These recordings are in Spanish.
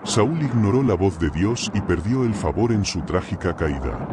Saúl ignoró la voz de Dios y perdió el favor en su trágica caída.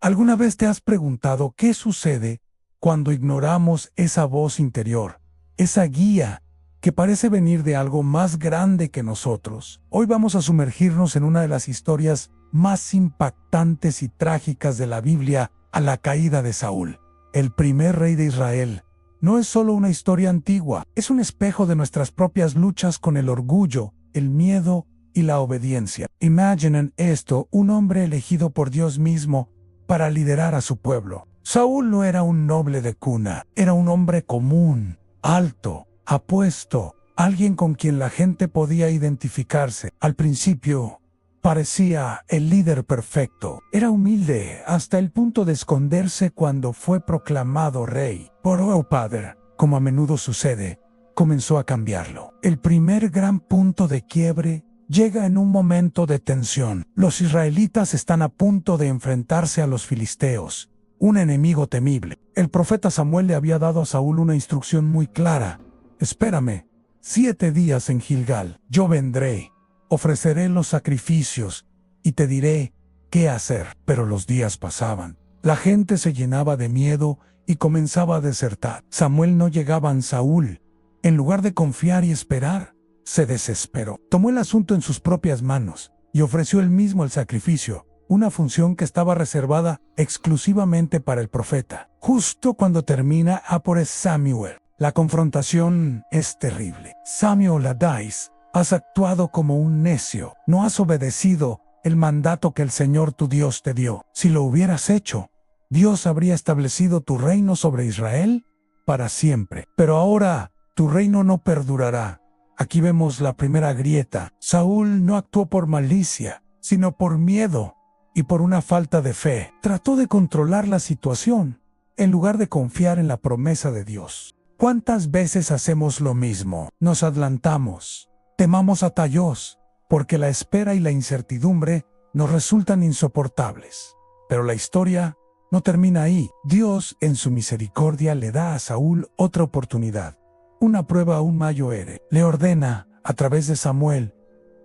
¿Alguna vez te has preguntado qué sucede cuando ignoramos esa voz interior, esa guía que parece venir de algo más grande que nosotros? Hoy vamos a sumergirnos en una de las historias más impactantes y trágicas de la Biblia, a la caída de Saúl, el primer rey de Israel. No es solo una historia antigua, es un espejo de nuestras propias luchas con el orgullo, el miedo y la obediencia. Imaginen esto, un hombre elegido por Dios mismo para liderar a su pueblo. Saúl no era un noble de cuna, era un hombre común, alto, apuesto, alguien con quien la gente podía identificarse. Al principio, parecía el líder perfecto. Era humilde hasta el punto de esconderse cuando fue proclamado rey. Pero el padre, como a menudo sucede, comenzó a cambiarlo. El primer gran punto de quiebre llega en un momento de tensión. Los israelitas están a punto de enfrentarse a los filisteos, un enemigo temible. El profeta Samuel le había dado a Saúl una instrucción muy clara: espérame 7 días en Gilgal, yo vendré, ofreceré los sacrificios y te diré qué hacer. Pero los días pasaban, la gente se llenaba de miedo y comenzaba a desertar. Samuel no llegaba a Saúl. En lugar de confiar y esperar, se desesperó. Tomó el asunto en sus propias manos y ofreció él mismo el sacrificio, una función que estaba reservada exclusivamente para el profeta. Justo cuando termina por Samuel, la confrontación es terrible. Samuel, Adais, has actuado como un necio. No has obedecido el mandato que el Señor tu Dios te dio. Si lo hubieras hecho, Dios habría establecido tu reino sobre Israel para siempre. Pero ahora tu reino no perdurará. Aquí vemos la primera grieta. Saúl no actuó por malicia, sino por miedo y por una falta de fe. Trató de controlar la situación en lugar de confiar en la promesa de Dios. ¿Cuántas veces hacemos lo mismo? Nos adelantamos, temamos a Dios, porque la espera y la incertidumbre nos resultan insoportables. Pero la historia no termina ahí. Dios, en su misericordia, le da a Saúl otra oportunidad. Una prueba aún mayor. Le ordena, a través de Samuel,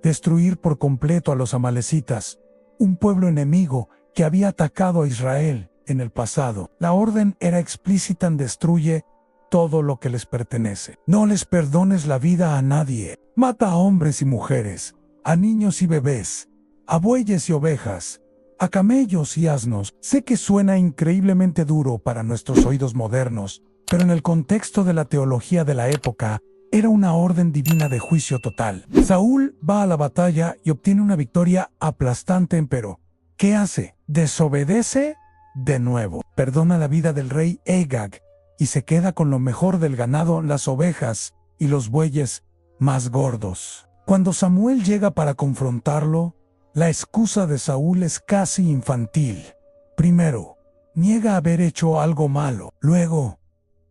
destruir por completo a los amalecitas, un pueblo enemigo que había atacado a Israel en el pasado. La orden era explícita: destruye todo lo que les pertenece. No les perdones la vida a nadie. Mata a hombres y mujeres, a niños y bebés, a bueyes y ovejas, a camellos y asnos. Sé que suena increíblemente duro para nuestros oídos modernos, pero en el contexto de la teología de la época, era una orden divina de juicio total. Saúl va a la batalla y obtiene una victoria aplastante, pero ¿qué hace? Desobedece de nuevo. Perdona la vida del rey Agag y se queda con lo mejor del ganado, las ovejas y los bueyes más gordos. Cuando Samuel llega para confrontarlo, la excusa de Saúl es casi infantil. Primero, niega haber hecho algo malo. Luego,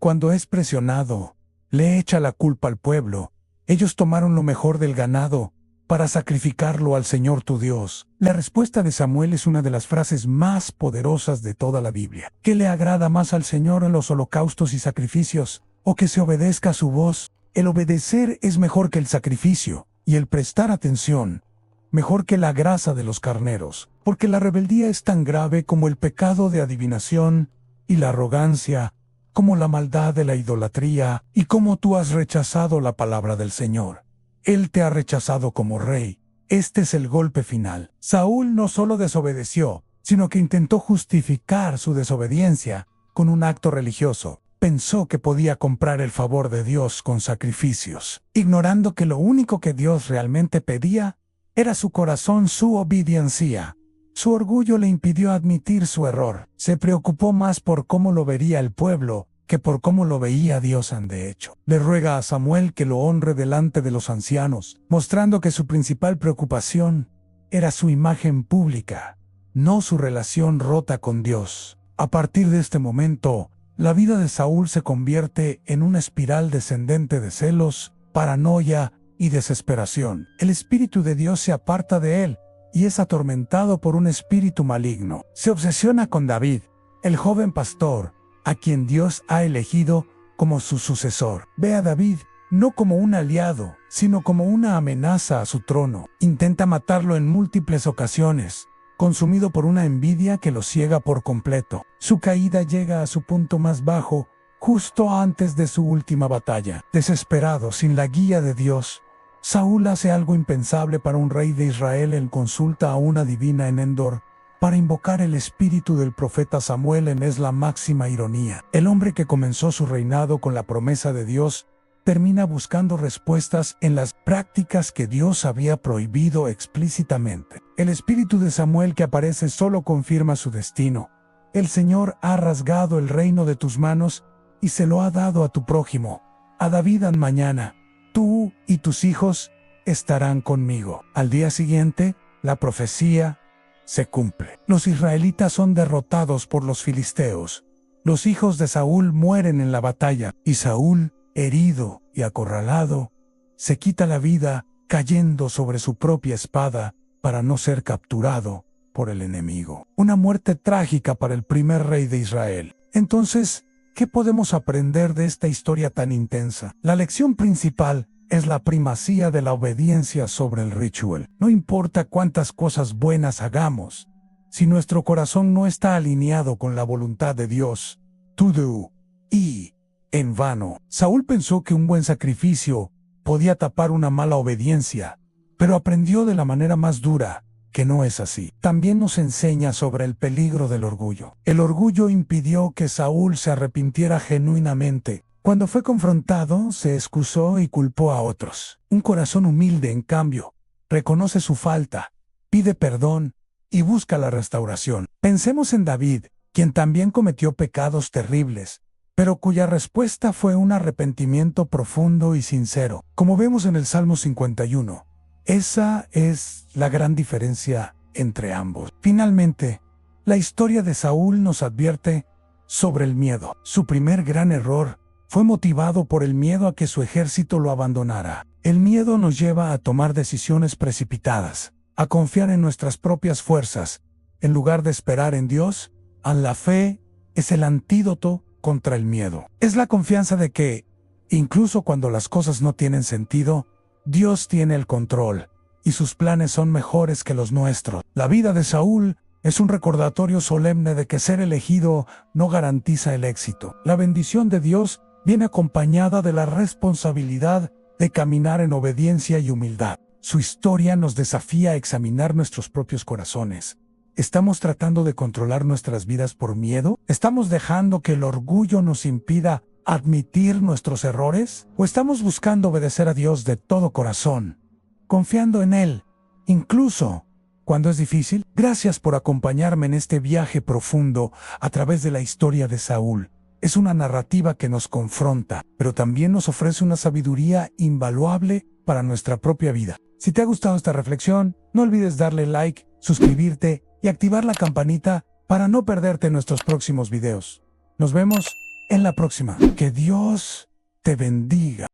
cuando es presionado, le echa la culpa al pueblo. Ellos tomaron lo mejor del ganado para sacrificarlo al Señor tu Dios. La respuesta de Samuel es una de las frases más poderosas de toda la Biblia. ¿Qué le agrada más al Señor en los holocaustos y sacrificios, o que se obedezca a su voz? El obedecer es mejor que el sacrificio, y el prestar atención mejor que la grasa de los carneros, porque la rebeldía es tan grave como el pecado de adivinación y la arrogancia, como la maldad de la idolatría, y como tú has rechazado la palabra del Señor. Él te ha rechazado como rey. Este es el golpe final. Saúl no solo desobedeció, sino que intentó justificar su desobediencia con un acto religioso. Pensó que podía comprar el favor de Dios con sacrificios, ignorando que lo único que Dios realmente pedía era su corazón, su obediencia. Su orgullo le impidió admitir su error. Se preocupó más por cómo lo vería el pueblo que por cómo lo veía Dios. De hecho, le ruega a Samuel que lo honre delante de los ancianos, mostrando que su principal preocupación era su imagen pública, no su relación rota con Dios. A partir de este momento, la vida de Saúl se convierte en una espiral descendente de celos, paranoia y desesperación. El Espíritu de Dios se aparta de él y es atormentado por un espíritu maligno. Se obsesiona con David, el joven pastor, a quien Dios ha elegido como su sucesor. Ve a David no como un aliado, sino como una amenaza a su trono. Intenta matarlo en múltiples ocasiones, consumido por una envidia que lo ciega por completo. Su caída llega a su punto más bajo, justo antes de su última batalla. Desesperado, sin la guía de Dios, Saúl hace algo impensable para un rey de Israel. Él consulta a una divina en Endor para invocar el espíritu del profeta Samuel. Es la máxima ironía. El hombre que comenzó su reinado con la promesa de Dios termina buscando respuestas en las prácticas que Dios había prohibido explícitamente. El espíritu de Samuel que aparece solo confirma su destino. El Señor ha rasgado el reino de tus manos y se lo ha dado a tu prójimo, a David. Mañana, tú y tus hijos estarán conmigo. Al día siguiente, la profecía se cumple. Los israelitas son derrotados por los filisteos. Los hijos de Saúl mueren en la batalla, y Saúl, herido y acorralado, se quita la vida cayendo sobre su propia espada para no ser capturado por el enemigo. Una muerte trágica para el primer rey de Israel. Entonces, ¿qué podemos aprender de esta historia tan intensa? La lección principal es la primacía de la obediencia sobre el ritual. No importa cuántas cosas buenas hagamos, si nuestro corazón no está alineado con la voluntad de Dios, todo y en vano. Saúl pensó que un buen sacrificio podía tapar una mala obediencia, pero aprendió de la manera más dura que no es así. También nos enseña sobre el peligro del orgullo. El orgullo impidió que Saúl se arrepintiera genuinamente. Cuando fue confrontado, se excusó y culpó a otros. Un corazón humilde, en cambio, reconoce su falta, pide perdón y busca la restauración. Pensemos en David, quien también cometió pecados terribles, pero cuya respuesta fue un arrepentimiento profundo y sincero. Como vemos en el Salmo 51, esa es la gran diferencia entre ambos. Finalmente, la historia de Saúl nos advierte sobre el miedo. Su primer gran error fue motivado por el miedo a que su ejército lo abandonara. El miedo nos lleva a tomar decisiones precipitadas, a confiar en nuestras propias fuerzas, en lugar de esperar en Dios. La fe es el antídoto contra el miedo. Es la confianza de que, incluso cuando las cosas no tienen sentido, Dios tiene el control, y sus planes son mejores que los nuestros. La vida de Saúl es un recordatorio solemne de que ser elegido no garantiza el éxito. La bendición de Dios viene acompañada de la responsabilidad de caminar en obediencia y humildad. Su historia nos desafía a examinar nuestros propios corazones. ¿Estamos tratando de controlar nuestras vidas por miedo? ¿Estamos dejando que el orgullo nos impida admitir nuestros errores? ¿O estamos buscando obedecer a Dios de todo corazón, confiando en Él, incluso cuando es difícil? Gracias por acompañarme en este viaje profundo a través de la historia de Saúl. Es una narrativa que nos confronta, pero también nos ofrece una sabiduría invaluable para nuestra propia vida. Si te ha gustado esta reflexión, no olvides darle like, suscribirte y activar la campanita para no perderte nuestros próximos videos. Nos vemos en la próxima. Que Dios te bendiga.